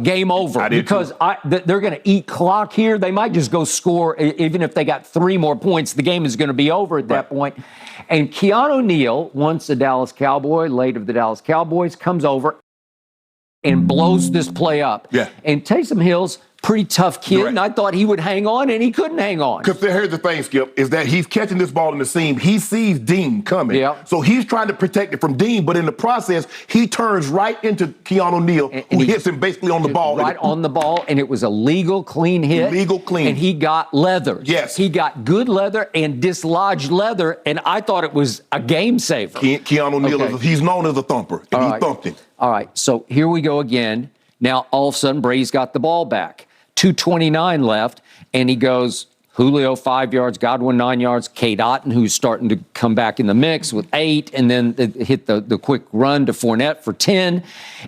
game over, because they're going to eat clock here. They might just go score. Even if they got 3 more points, the game is going to be over at that point. And Keanu Neal, once a Dallas Cowboy, late of the Dallas Cowboys, comes over and blows this play up. Yeah. And Taysom Hill's pretty tough kid, and I thought he would hang on, and he couldn't hang on. Because here's the thing, Skip, is that he's catching this ball in the seam. He sees Dean coming. Yeah. So he's trying to protect it from Dean, but in the process, he turns right into Keanu Neal, who hits him basically on the ball. Right on the ball, and it was a legal, clean hit. Legal, clean. And he got leather. Yes. He got good leather and dislodged leather, and I thought it was a game saver. Keanu Neal, he's known as a thumper, and he thumped him. All right, so here we go again. Now, all of a sudden, Brady's got the ball back. 2:29 left, and he goes, Julio 5 yards, Godwin 9 yards, Cade Otton, who's starting to come back in the mix with 8, and then hit the quick run to Fournette for 10.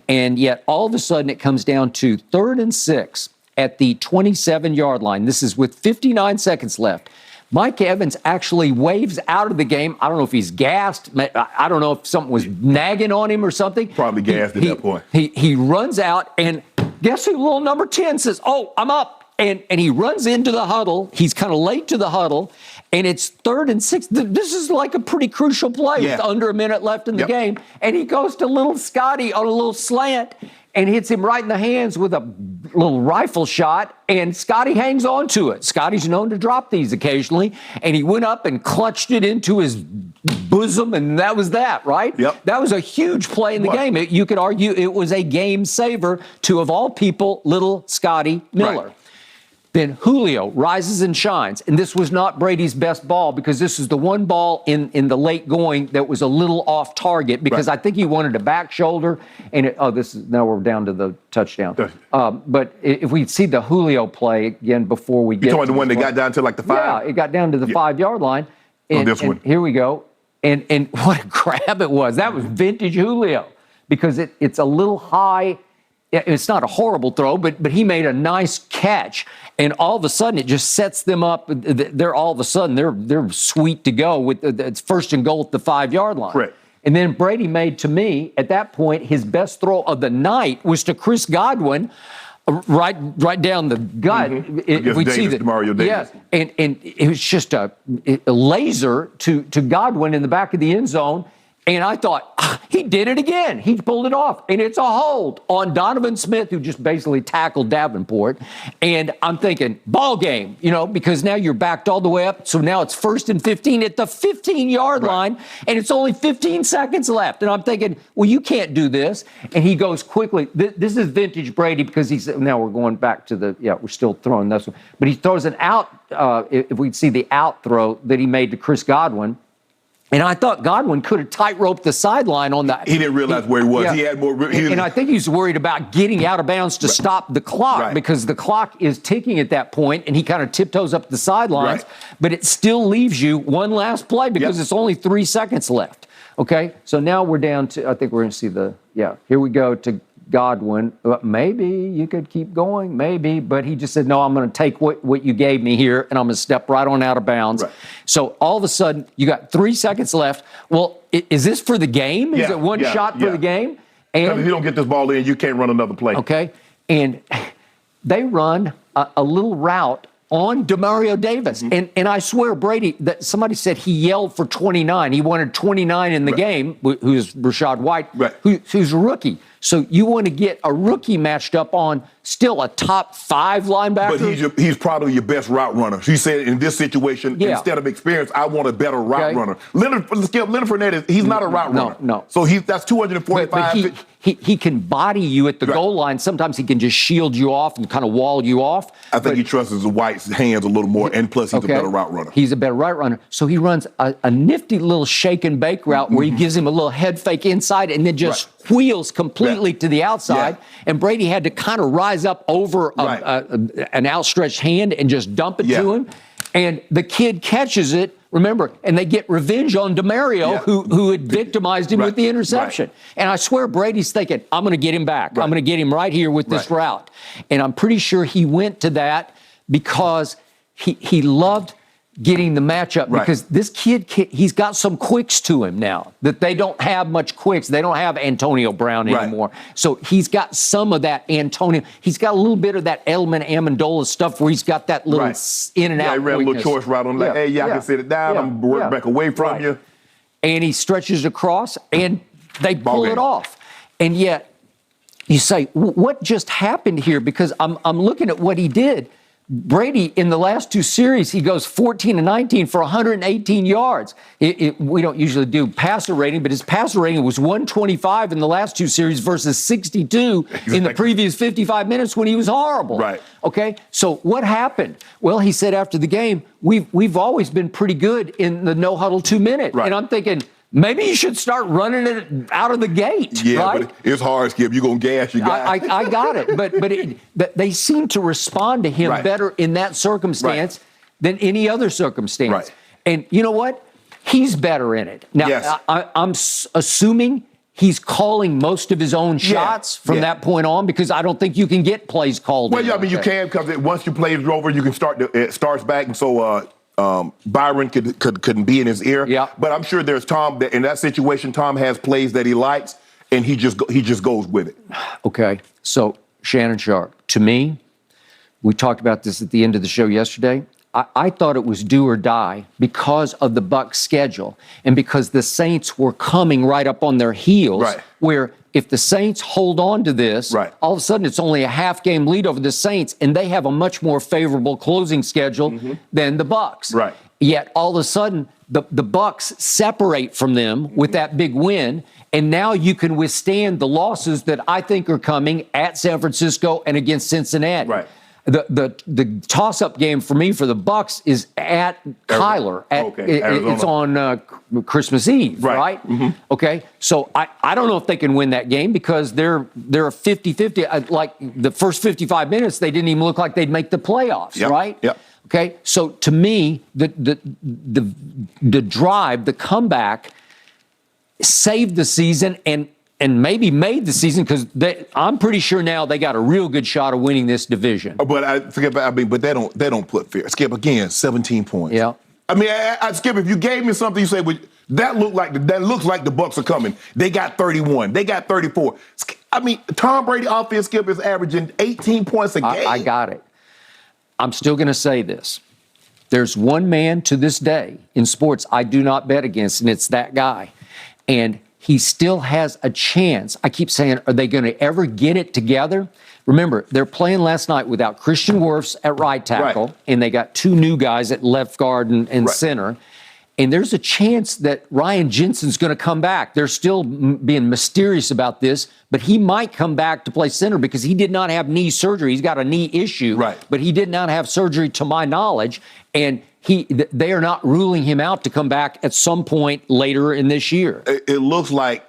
And yet, all of a sudden, it comes down to 3rd and 6 at the 27-yard line. This is with 59 seconds left. Mike Evans actually waves out of the game. I don't know if he's gassed. I don't know if something was nagging on him or something. Probably gassed at that point. He runs out, and guess who? Little number 10 says, "Oh, I'm up." And he runs into the huddle. He's kind of late to the huddle, and it's 3rd and 6. This is like a pretty crucial play with under a minute left in the game. And he goes to little Scotty on a little slant and hits him right in the hands with a little rifle shot, and Scotty hangs on to it. Scotty's known to drop these occasionally, and he went up and clutched it into his bosom, and that was that, right? Yep. That was a huge play in the game. You could argue it was a game saver to, of all people, little Scotty Miller. Right. Then Julio rises and shines. And this was not Brady's best ball, because this is the one ball in the late going that was a little off target, because I think he wanted a back shoulder. And now we're down to the touchdown. But if we see the Julio play again before we get You're talking about the one that got down to like the 5? Yeah, it got down to the 5-yard line. And, this one. Here we go. And what a grab it was. That was vintage Julio, because it's a little high. It's not a horrible throw, but he made a nice catch, and all of a sudden it just sets them up. They're sweet to go with it's 1st and goal at the 5-yard line. Correct. And then Brady made, to me, at that point, his best throw of the night was to Chris Godwin, right down the gut. If we see that, Mario Davis. Yeah, and it was just a laser to Godwin in the back of the end zone. And I thought, he did it again. He pulled it off. And it's a hold on Donovan Smith, who just basically tackled Davenport. And I'm thinking, ball game, because now you're backed all the way up. So now it's 1st and 15 at the 15-yard line, and it's only 15 seconds left. And I'm thinking, well, you can't do this. And he goes quickly. This is vintage Brady, because now we're going back to we're still throwing this one. But he throws an out, if we see the out throw that he made to Chris Godwin. And I thought Godwin could have tight-roped the sideline on that. He didn't realize where he was. Yeah. He had more. And I think he's worried about getting out of bounds to stop the clock, because the clock is ticking at that point, and he kind of tiptoes up the sidelines. But it still leaves you one last play, because it's only 3 seconds left. Okay, so now we're down to, I think we're going to see here we go to Godwin. Maybe you could keep going, maybe, but he just said, no, I'm going to take what you gave me here, and I'm going to step right on out of bounds. So all of a sudden, you got 3 seconds left. Well, is this for the game? Is it one shot for the game? And if you don't get this ball in, you can't run another play. Okay, and they run a little route on Demario Davis. And I swear, Brady, that somebody said he yelled for 29. He wanted 29 in the game, who's Rashad White, who's a rookie. So you want to get a rookie matched up on still a top 5 linebacker? But he's probably your best route runner. He said in this situation, instead of experience, I want a better route runner. Leonard Fournette, he's not a route runner. No. So that's 245. But he can body you at the goal line. Sometimes he can just shield you off and kind of wall you off. I think he trusts White's hands a little more, and plus he's a better route runner. He's a better route runner. So he runs a nifty little shake and bake route where he gives him a little head fake inside and then just wheels completely to the outside. And Brady had to kind of rise up over an outstretched hand and just dump it to him. And the kid catches it, remember, and they get revenge on Demario, who had victimized him with the interception. And I swear Brady's thinking, I'm going to get him back. I'm going to get him right here with this route. And I'm pretty sure he went to that because he loved getting the matchup because this kid, he's got some quicks to him now that they don't have much quicks. They don't have Antonio Brown anymore. So he's got some of that Antonio. He's got a little bit of that Element Amendola stuff where he's got that little in and out. He ran a little choice route on like, hey, I can sit it down. I'm work back away from you. And he stretches across and they pull it off. And yet you say, what just happened here? Because I'm looking at what he did. Brady, in the last two series, he goes 14-19 for 118 yards. We don't usually do passer rating, but his passer rating was 125 in the last two series versus 62 in the previous 55 minutes when he was horrible. Okay, so what happened? Well, he said after the game, we've always been pretty good in the no-huddle 2 minute. And I'm thinking, maybe you should start running it out of the gate. But it's hard, Skip. You're going to gas your guy. I got it. But they seem to respond to him better in that circumstance than any other circumstance. And you know what? He's better in it. Now, I'm assuming he's calling most of his own shots from that point on because I don't think you can get plays called. Well, I mean, you can because once your plays are over, you can it starts back. And so Byron couldn't be in his ear. But I'm sure there's Tom that in that situation. Tom has plays that he likes, and he just goes with it. Okay, so Shannon Sharp. To me, we talked about this at the end of the show yesterday. I thought it was do or die because of the Bucs schedule and because the Saints were coming right up on their heels. Where if the Saints hold on to this, all of a sudden it's only a half-game lead over the Saints, and they have a much more favorable closing schedule than the Bucs. Yet all of a sudden the Bucs separate from them with that big win, and now you can withstand the losses that I think are coming at San Francisco and against Cincinnati. The toss-up game for me for the Bucs is at Kyler. It's on Christmas Eve, right? Okay, so I don't know if they can win that game because they're a 50-50. Like the first 55 minutes, they didn't even look like they'd make the playoffs, right? Okay, so to me, the drive, the comeback, saved the season and maybe made the season because I'm pretty sure now they got a real good shot of winning this division. But but they don't put fear. Skip again, 17 points. I mean, Skip, if you gave me something, you say, well, that looks like the Bucs are coming. They got 31. They got 34. I mean, Tom Brady offense, Skip, is averaging 18 points a game. I got it. I'm still going to say this. There's one man to this day in sports I do not bet against, and it's that guy. And he still has a chance. I keep saying, are they going to ever get it together? Remember, they're playing last night without Christian Wirfs at right tackle, and they got two new guys at left guard and center. And there's a chance that Ryan Jensen's going to come back. They're still being mysterious about this, but he might come back to play center because he did not have knee surgery. He's got a knee issue, but he did not have surgery to my knowledge. And they are not ruling him out to come back at some point later in this year. It looks like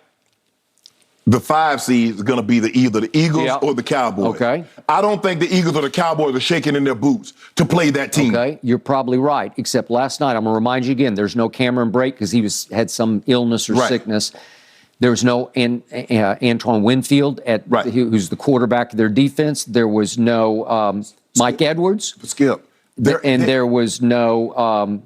the 5 seed is going to be either the Eagles or the Cowboys. I don't think the Eagles or the Cowboys are shaking in their boots to play that team. You're probably right, except last night, I'm going to remind you again, there's no Cameron Brake because he had some illness or sickness. There was no Antoine Winfield, who's the quarterback of their defense. There was no Mike Edwards. Skip. There was no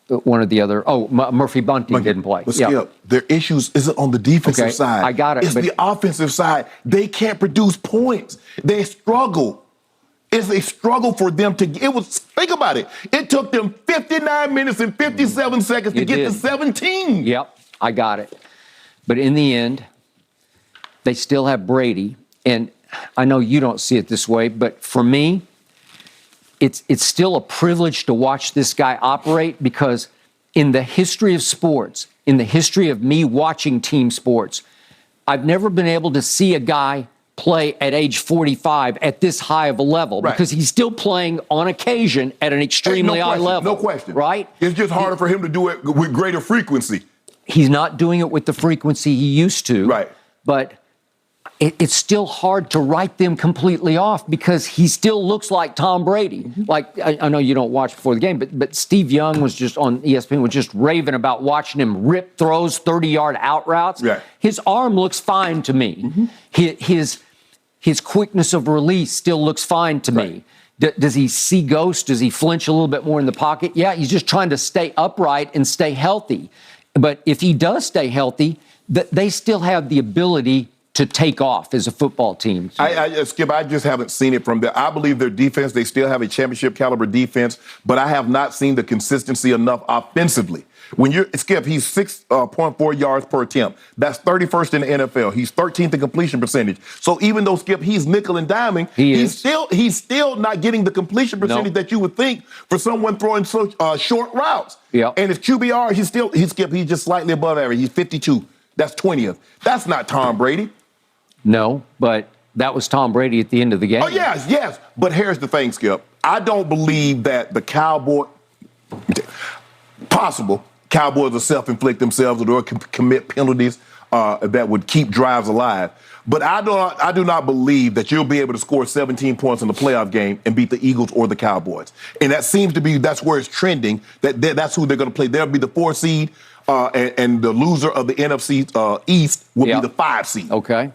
one of the other. Murphy Bunting didn't play. But Skip, their issues isn't on the defensive side. I got it. It's the offensive side. They can't produce points. They struggle. It's a struggle for them to. Think about it. It took them 59 minutes and 57 seconds to get to 17. Yep, I got it. But in the end, they still have Brady, and I know you don't see it this way, but for me, it's still a privilege to watch this guy operate because in the history of sports, in the history of me watching team sports, I've never been able to see a guy play at age 45 at this high of a level because he's still playing on occasion at an extremely high level. No question. Right? It's just harder for him to do it with greater frequency. He's not doing it with the frequency he used to. But it's still hard to write them completely off because he still looks like Tom Brady. Like, I know you don't watch before the game, but Steve Young was just on ESPN, was just raving about watching him rip throws, 30-yard out routes. His arm looks fine to me. His quickness of release still looks fine to me. Does he see ghosts? Does he flinch a little bit more in the pocket? Yeah, he's just trying to stay upright and stay healthy. But if he does stay healthy, they still have the ability to take off as a football team. Skip, I just haven't seen it from there. I believe their defense, they still have a championship caliber defense, but I have not seen the consistency enough offensively. When you're, Skip, he's 6.4 yards per attempt. That's 31st in the NFL. He's 13th in completion percentage. So even though, Skip, he's nickel and diming, he's still not getting the completion percentage that you would think for someone throwing so short routes. Yep. And his QBR, he's just slightly above average. He's 52. That's 20th. That's not Tom Brady. No, but that was Tom Brady at the end of the game. Oh, yes. But here's the thing, Skip. I don't believe that the Cowboys will self-inflict themselves or commit penalties that would keep drives alive. But I do not believe that you'll be able to score 17 points in the playoff game and beat the Eagles or the Cowboys. And that seems to be, that's where it's trending. That's who they're going to play. They'll be the 4 seed, and the loser of the NFC East will be the 5 seed. Okay.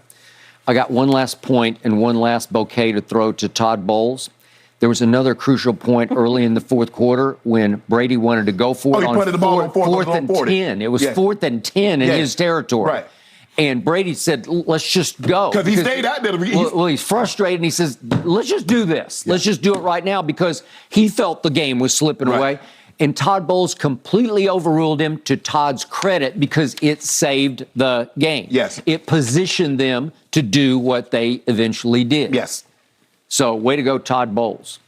I got one last point and one last bouquet to throw to Todd Bowles. There was another crucial point early in the fourth quarter when Brady wanted to go for it on fourth and 10. It was 4th and 10 in his territory. Right. And Brady said, let's just go. Because he stayed out there. Well, he's frustrated, and he says, let's just do this. Let's just do it right now, because he felt the game was slipping away. And Todd Bowles completely overruled him, to Todd's credit, because it saved the game. Yes. It positioned them to do what they eventually did. Yes. So way to go, Todd Bowles.